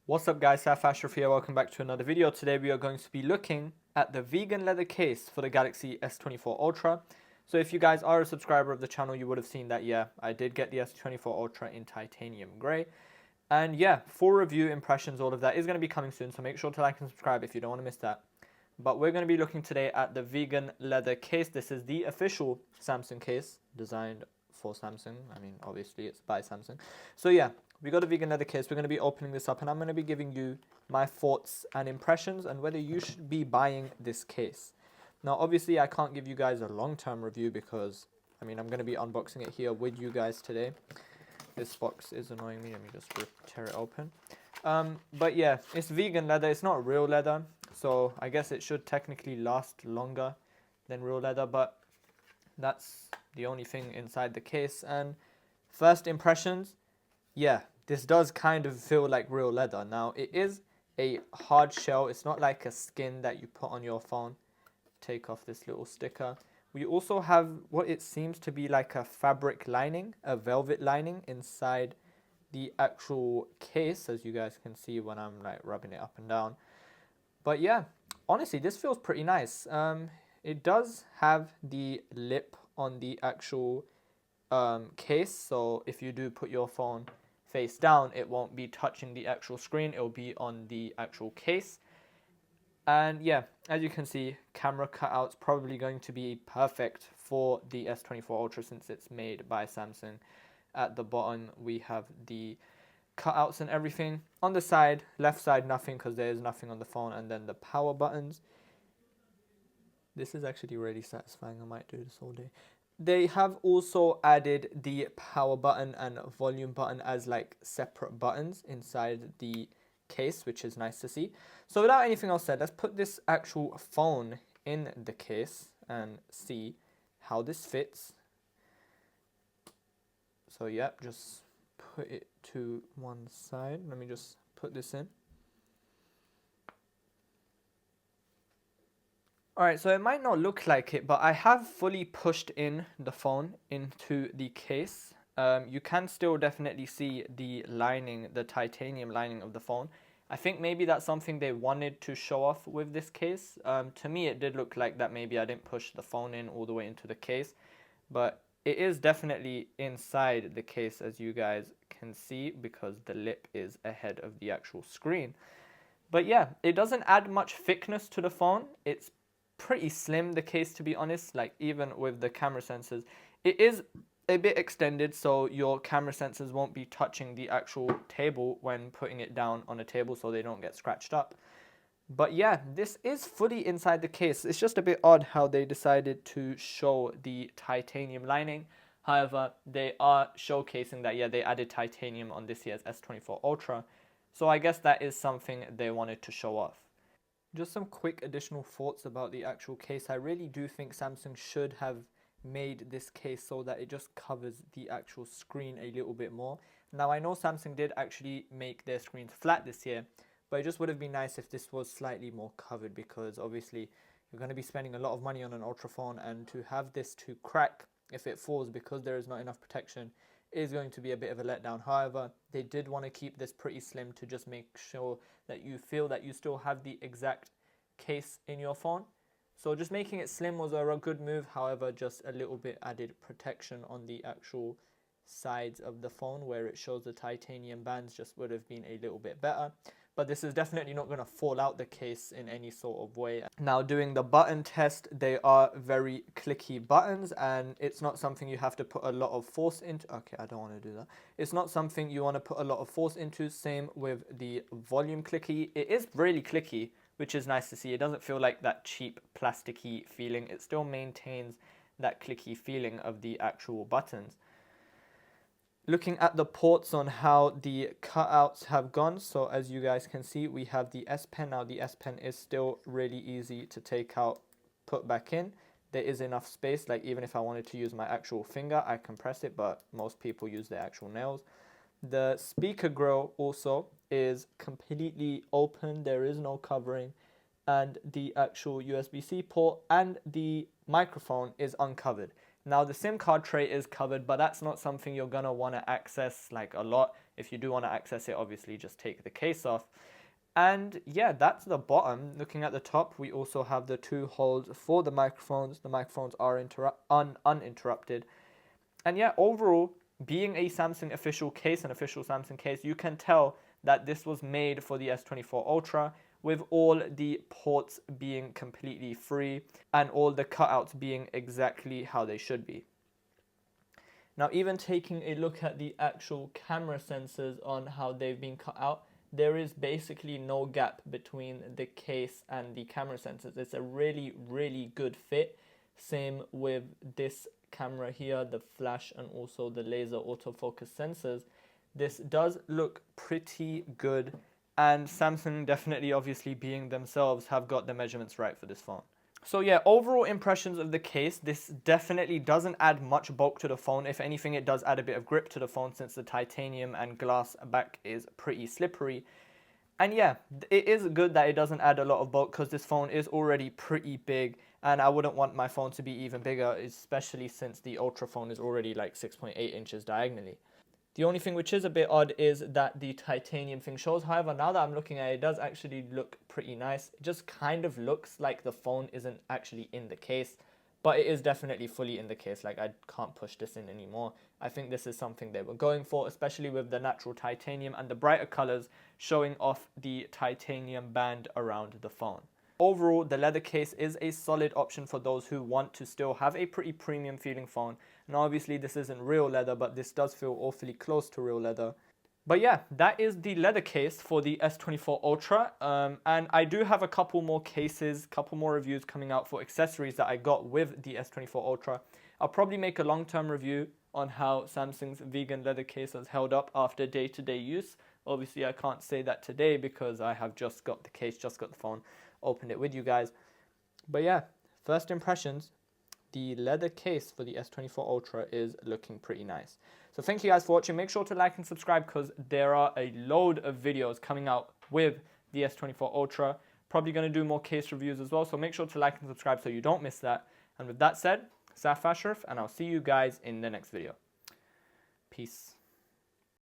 What's up guys, Saif, Ashraf here, welcome back to another video. Today we are going to be looking at the vegan leather case for the Galaxy S24 Ultra. So if you guys are a subscriber of the channel, you would have seen that, yeah, I did get the S24 Ultra in titanium grey. And yeah, full review, impressions, all of that is going to be coming soon, so make sure to like and subscribe if you don't want to miss that. But we're going to be looking today at the vegan leather case. This is the official Samsung case, designed for Samsung. I mean, obviously it's by Samsung. So yeah, we got a vegan leather case. We're going to be opening this up and I'm going to be giving you my thoughts and impressions and whether you should be buying this case. Now, obviously I can't give you guys a long-term review because, I mean, I'm going to be unboxing it here with you guys today. This box is annoying me. Let me just tear it open. But yeah, it's vegan leather. It's not real leather. So I guess it should technically last longer than real leather, but that's the only thing inside the case. And first impressions, yeah, this does kind of feel like real leather. Now, it is a hard shell. It's not like a skin that you put on your phone. Take off this little sticker. We also have what it seems to be like a fabric lining, a velvet lining inside the actual case, as you guys can see when I'm like rubbing it up and down. But yeah, honestly, this feels pretty nice. It does have the lip on the actual case, so if you do put your phone face down, it won't be touching the actual screen, it will be on the actual case. And yeah, as you can see, camera cutouts probably going to be perfect for the S24 Ultra since it's made by Samsung. At the bottom we have the cutouts and everything. On the side, left side, nothing because there is nothing on the phone, and then the power buttons. This is actually really satisfying. I might do this all day. They have also added the power button and volume button as like separate buttons inside the case, which is nice to see. So without anything else said, let's put this actual phone in the case and see how this fits. So yep, just put it to one side. Let me just put this in. Alright, so it might not look like it, but I have fully pushed in the phone into the case. You can still definitely see the lining, the titanium lining of the phone. I think maybe that's something they wanted to show off with this case. To me, it did look like that maybe I didn't push the phone in all the way into the case. But it is definitely inside the case, as you guys can see, because the lip is ahead of the actual screen. But yeah, it doesn't add much thickness to the phone. It's pretty slim, the case, to be honest. Like, even with the camera sensors, it is a bit extended, so your camera sensors won't be touching the actual table when putting it down on a table, so they don't get scratched up. But yeah, this is fully inside the case. It's just a bit odd how they decided to show the titanium lining. However, they are showcasing that, yeah, they added titanium on this year's S24 Ultra. So I guess that is something they wanted to show off. Just some quick additional thoughts about the actual case. I really do think Samsung should have made this case so that it just covers the actual screen a little bit more. Now, I know Samsung did actually make their screens flat this year, but it just would have been nice if this was slightly more covered, because obviously you're going to be spending a lot of money on an Ultra phone, and to have this to crack if it falls because there is not enough protection is going to be a bit of a letdown. However, they did want to keep this pretty slim to just make sure that you feel that you still have the exact case in your phone. So just making it slim was a good move. However, just a little bit added protection on the actual sides of the phone where it shows the titanium bands just would have been a little bit better. But this is definitely not going to fall out the case in any sort of way. Now, doing the button test, they are very clicky buttons, and it's not something you have to put a lot of force into. Okay, I don't want to do that. It's not something you want to put a lot of force into. Same with the volume clicky. It is really clicky, which is nice to see. It doesn't feel like that cheap plasticky feeling. It still maintains that clicky feeling of the actual buttons. Looking at the ports on how the cutouts have gone, so as you guys can see, we have the S Pen. Now, the S Pen is still really easy to take out, put back in. There is enough space, like even if I wanted to use my actual finger, I can press it, but most people use their actual nails. The speaker grill also is completely open. There is no covering, and the actual USB-C port and the microphone is uncovered. Now, the SIM card tray is covered, but that's not something you're going to want to access like a lot. If you do want to access it, obviously just take the case off. And yeah, that's the bottom. Looking at the top, we also have the 2 holes for the microphones. The microphones are uninterrupted. And yeah, overall, being a Samsung official case, an official Samsung case, you can tell that this was made for the S24 Ultra, with all the ports being completely free and all the cutouts being exactly how they should be. Now, even taking a look at the actual camera sensors on how they've been cut out, there is basically no gap between the case and the camera sensors. It's a really, really good fit. Same with this camera here, the flash and also the laser autofocus sensors. This does look pretty good, and Samsung definitely, obviously being themselves, have got the measurements right for this phone. So yeah, overall impressions of the case, this definitely doesn't add much bulk to the phone. If anything, it does add a bit of grip to the phone since the titanium and glass back is pretty slippery. And yeah, it is good that it doesn't add a lot of bulk because this phone is already pretty big, and I wouldn't want my phone to be even bigger, especially since the Ultra phone is already like 6.8 inches diagonally. The only thing which is a bit odd is that the titanium thing shows. However, now that I'm looking at it, it does actually look pretty nice. It just kind of looks like the phone isn't actually in the case, but it is definitely fully in the case. Like, I can't push this in anymore. I think this is something they were going for, especially with the natural titanium and the brighter colors showing off the titanium band around the phone. Overall, the leather case is a solid option for those who want to still have a pretty premium feeling phone. Now, obviously, this isn't real leather, but this does feel awfully close to real leather. But yeah, that is the leather case for the S24 Ultra. And I do have a couple more cases, couple more reviews coming out for accessories that I got with the S24 Ultra. I'll probably make a long-term review on how Samsung's vegan leather case has held up after day-to-day use. Obviously, I can't say that today because I have just got the case, just got the phone, opened it with you guys. But yeah, first impressions, the leather case for the S24 Ultra is looking pretty nice. So thank you guys for watching. Make sure to like and subscribe because there are a load of videos coming out with the S24 Ultra. Probably going to do more case reviews as well, so make sure to like and subscribe so you don't miss that. And with that said, Saif, Ashraf, and I'll see you guys in the next video. Peace.